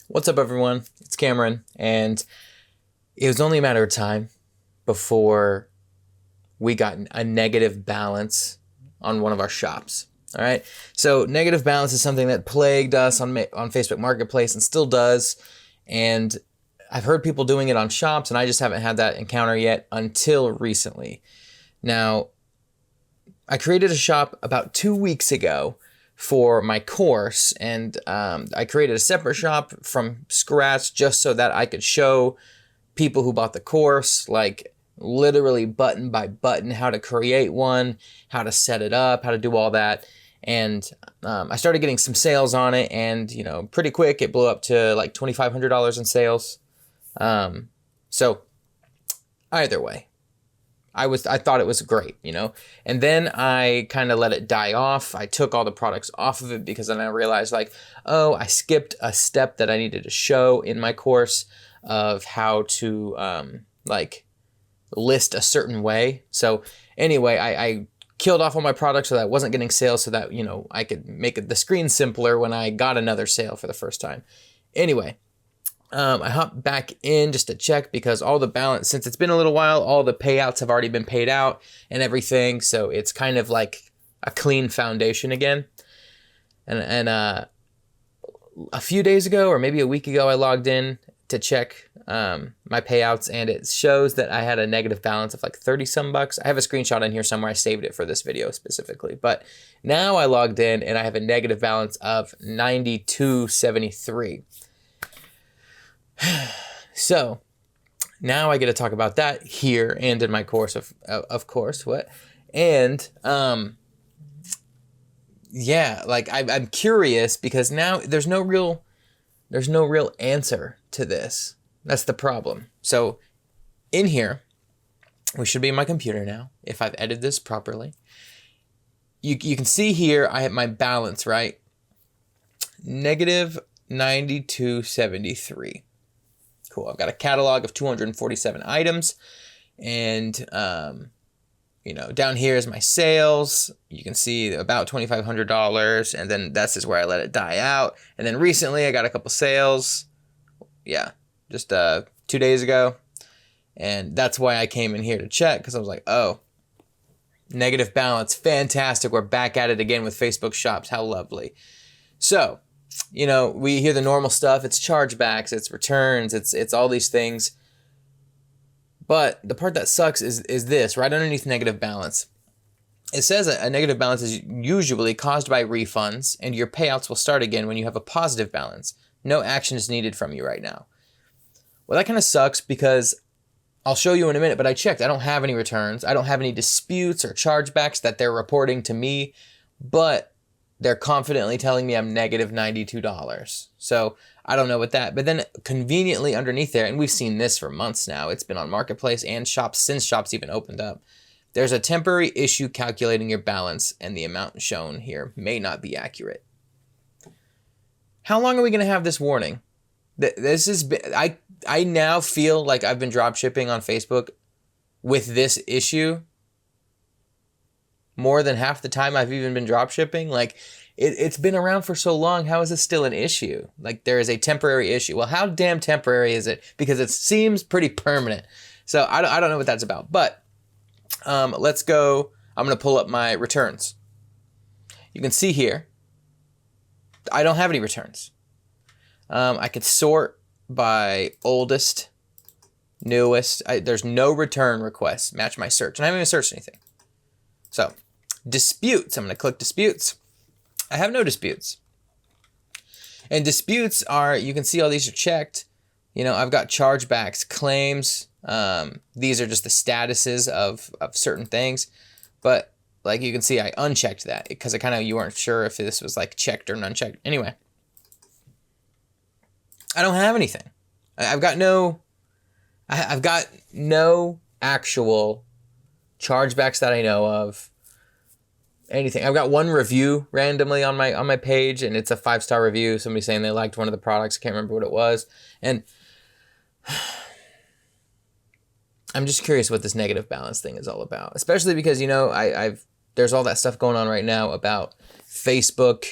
What's up, everyone? It's Cameron, and it was only a matter of time before we got a negative balance on one of our shops. All right, so negative balance is something that plagued us on Facebook Marketplace and still does, and I've heard people doing it on shops, and I just haven't had that encounter yet until recently. Now, I created a shop about 2 weeks ago for my course, and I created a separate shop from scratch just so that I could show people who bought the course, like literally button by button, how to create one, how to set it up, how to do all that. And I started getting some sales on it, and pretty quick it blew up to like $2,500 in sales. So either way, I thought it was great, and then I kind of let it die off. I took all the products off of it because then I realized I skipped a step that I needed to show in my course of how to list a certain way. So anyway, I killed off all my products so that I wasn't getting sales, so that, I could make the screen simpler when I got another sale for the first time. Anyway, I hopped back in just to check because all the balance, since it's been a little while, all the payouts have already been paid out and everything. So it's kind of like a clean foundation again. And a few days ago, or maybe a week ago, I logged in to check my payouts, and it shows that I had a negative balance of like 30 some bucks. I have a screenshot in here somewhere. I saved it for this video specifically, but now I logged in and I have a negative balance of $92.73. So now I get to talk about that here and in my course of course. Yeah, like I'm curious because now there's no real answer to this. That's the problem. So in here, we should be in my computer now if I've edited this properly. You can see here I have my balance, right? Negative 92.73. Cool. I've got a catalog of 247 items, and down here is my sales. You can see about $2,500, and then this is where I let it die out. And then recently I got a couple sales. Yeah, just 2 days ago, and that's why I came in here to check, because I was like, oh, negative balance, fantastic. We're back at it again with Facebook shops. How lovely. So, we hear the normal stuff. It's chargebacks, it's returns, it's all these things. But the part that sucks is this, right underneath negative balance. It says a negative balance is usually caused by refunds, and your payouts will start again when you have a positive balance. No action is needed from you right now. Well, that kind of sucks because I'll show you in a minute, but I checked. I don't have any returns. I don't have any disputes or chargebacks that they're reporting to me, but they're confidently telling me I'm negative $92. So I don't know what that, but then conveniently underneath there, and we've seen this for months now, it's been on Marketplace and shops since shops even opened up. There's a temporary issue calculating your balance, and the amount shown here may not be accurate. How long are we going to have this warning? This is, I now feel like I've been drop shipping on Facebook with this issue more than half the time I've even been drop shipping. Like, it's been around for so long. How is this still an issue? Like, there is a temporary issue. Well, how damn temporary is it? Because it seems pretty permanent. So I don't know what that's about. But let's go. I'm going to pull up my returns. You can see here, I don't have any returns. I could sort by oldest, newest. There's no return requests. Match my search. And I haven't even searched anything. So, disputes. I'm going to click disputes. I have no disputes. And disputes are, you can see all these are checked. I've got chargebacks, claims. These are just the statuses of certain things. But like you can see, I unchecked that because you weren't sure if this was like checked or unchecked. Anyway, I don't have anything. I've got no actual chargebacks that I know of. Anything. I've got one review randomly on my page, and it's a 5-star review. Somebody saying they liked one of the products. I can't remember what it was. And I'm just curious what this negative balance thing is all about. Especially because, there's all that stuff going on right now about Facebook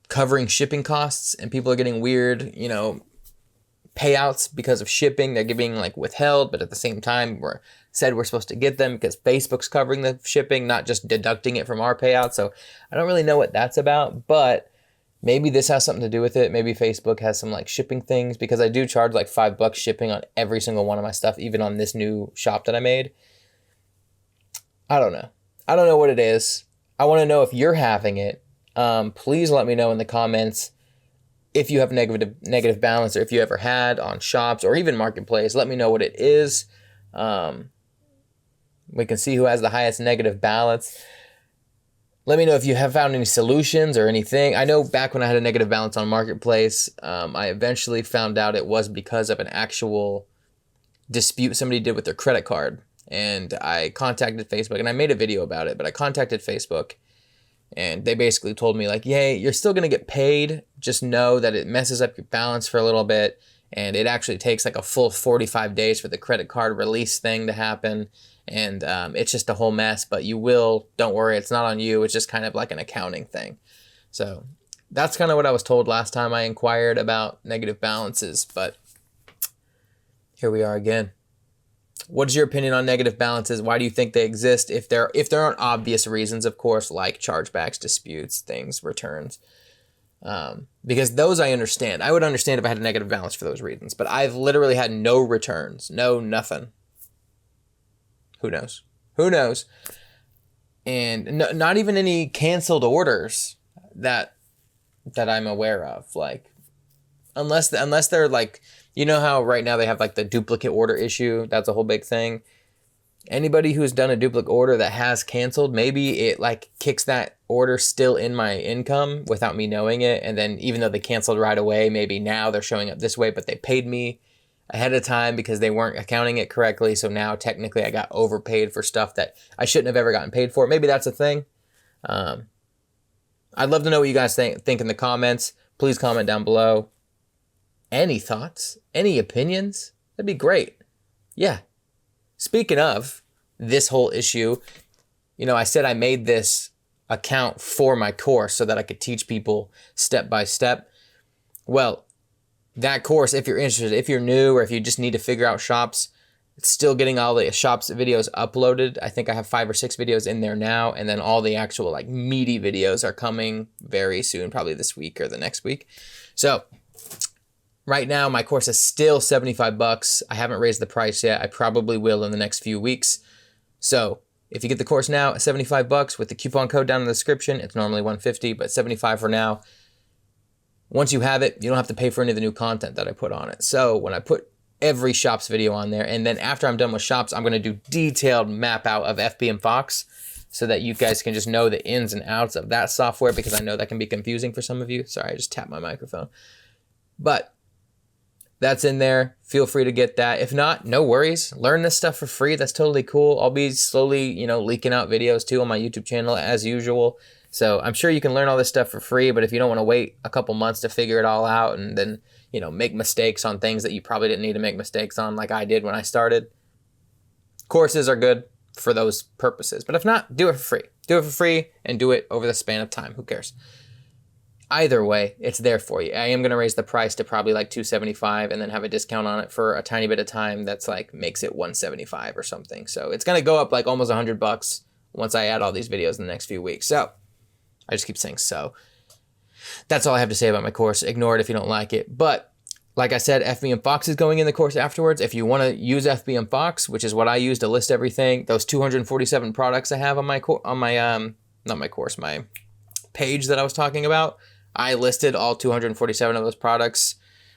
covering shipping costs, and people are getting weird, payouts because of shipping. They're being like withheld, but at the same time, we're supposed to get them because Facebook's covering the shipping, not just deducting it from our payout. So I don't really know what that's about, but maybe this has something to do with it. Maybe Facebook has some like shipping things, because I do charge like $5 shipping on every single one of my stuff, even on this new shop that I made. I don't know. I don't know what it is. I want to know if you're having it. Please let me know in the comments if you have negative balance, or if you ever had on shops or even marketplace. Let me know what it is. We can see who has the highest negative balance. Let me know if you have found any solutions or anything. I know back when I had a negative balance on marketplace, I eventually found out it was because of an actual dispute somebody did with their credit card. And I contacted Facebook, and I made a video about it, but I contacted Facebook, and they basically told me like, "Hey, you're still going to get paid. Just know that it messes up your balance for a little bit. And it actually takes like a full 45 days for the credit card release thing to happen. And it's just a whole mess, but don't worry, it's not on you. It's just kind of like an accounting thing." So that's kind of what I was told last time I inquired about negative balances, but here we are again. What is your opinion on negative balances? Why do you think they exist? If there aren't obvious reasons, of course, like chargebacks, disputes, things, returns. Because those I understand. I would understand if I had a negative balance for those reasons, but I've literally had no returns, nothing. Who knows? And not even any canceled orders that I'm aware of. Like, unless they're like, you know how right now they have like the duplicate order issue. That's a whole big thing. Anybody who's done a duplicate order that has canceled, maybe it like kicks that order still in my income without me knowing it. And then even though they canceled right away, maybe now they're showing up this way, but they paid me ahead of time because they weren't accounting it correctly. So now technically I got overpaid for stuff that I shouldn't have ever gotten paid for. Maybe that's a thing. I'd love to know what you guys think in the comments. Please comment down below. Any thoughts? Any opinions? That'd be great. Yeah. Speaking of this whole issue, I said I made this account for my course so that I could teach people step by step. Well, that course, if you're interested, if you're new, or if you just need to figure out shops, it's still getting all the shops videos uploaded. I think I have 5 or 6 videos in there now, and then all the actual like meaty videos are coming very soon, probably this week or the next week. So right now, my course is still $75. I haven't raised the price yet. I probably will in the next few weeks. So if you get the course now at $75 with the coupon code down in the description, it's normally $150, but $75 for now. Once you have it, you don't have to pay for any of the new content that I put on it. So when I put every shops video on there, and then after I'm done with shops, I'm going to do detailed map out of FBM Fox so that you guys can just know the ins and outs of that software, because I know that can be confusing for some of you. Sorry, I just tapped my microphone. But that's in there. Feel free to get that. If not, no worries. Learn this stuff for free. That's totally cool. I'll be slowly, leaking out videos too on my YouTube channel as usual. So I'm sure you can learn all this stuff for free, but if you don't want to wait a couple months to figure it all out and then, make mistakes on things that you probably didn't need to make mistakes on like I did when I started, courses are good for those purposes. But if not, do it for free. Do it for free and do it over the span of time. Who cares? Either way, it's there for you. I am going to raise the price to probably like $275 and then have a discount on it for a tiny bit of time that's like makes it $175 or something. So it's going to go up like almost $100 once I add all these videos in the next few weeks. So I just keep saying so. That's all I have to say about my course. Ignore it if you don't like it. But like I said, FBM Fox is going in the course afterwards. If you want to use FBM Fox, which is what I use to list everything, those 247 products I have on my page that I was talking about, I listed all 247 of those products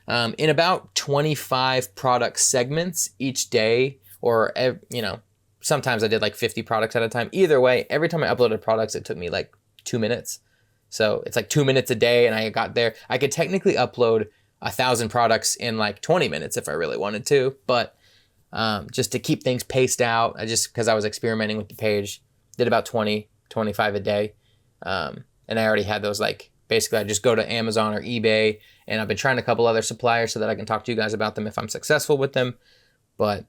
in about 25 product segments each day, or sometimes I did like 50 products at a time. Either way, every time I uploaded products, it took me like 2 minutes. So it's like 2 minutes a day, and I got there. I could technically upload 1,000 products in like 20 minutes if I really wanted to, but just to keep things paced out, because I was experimenting with the page, did about 20, 25 a day. And I already had those basically I just go to Amazon or eBay, and I've been trying a couple other suppliers so that I can talk to you guys about them if I'm successful with them. But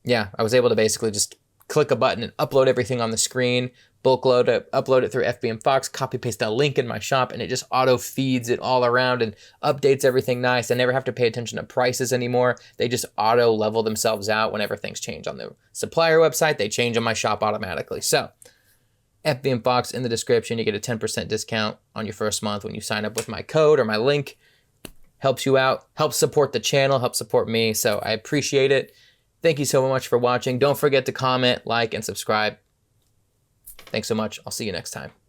yeah, I was able to basically just click a button and upload everything on the screen, bulk load it, upload it through FBM Fox, copy paste a link in my shop, and it just auto feeds it all around and updates everything nice. I never have to pay attention to prices anymore. They just auto level themselves out whenever things change on the supplier website. They change on my shop automatically. So FBM Fox in the description. You get a 10% discount on your first month when you sign up with my code or my link. Helps you out, helps support the channel, helps support me. So I appreciate it. Thank you so much for watching. Don't forget to comment, like, and subscribe. Thanks so much. I'll see you next time.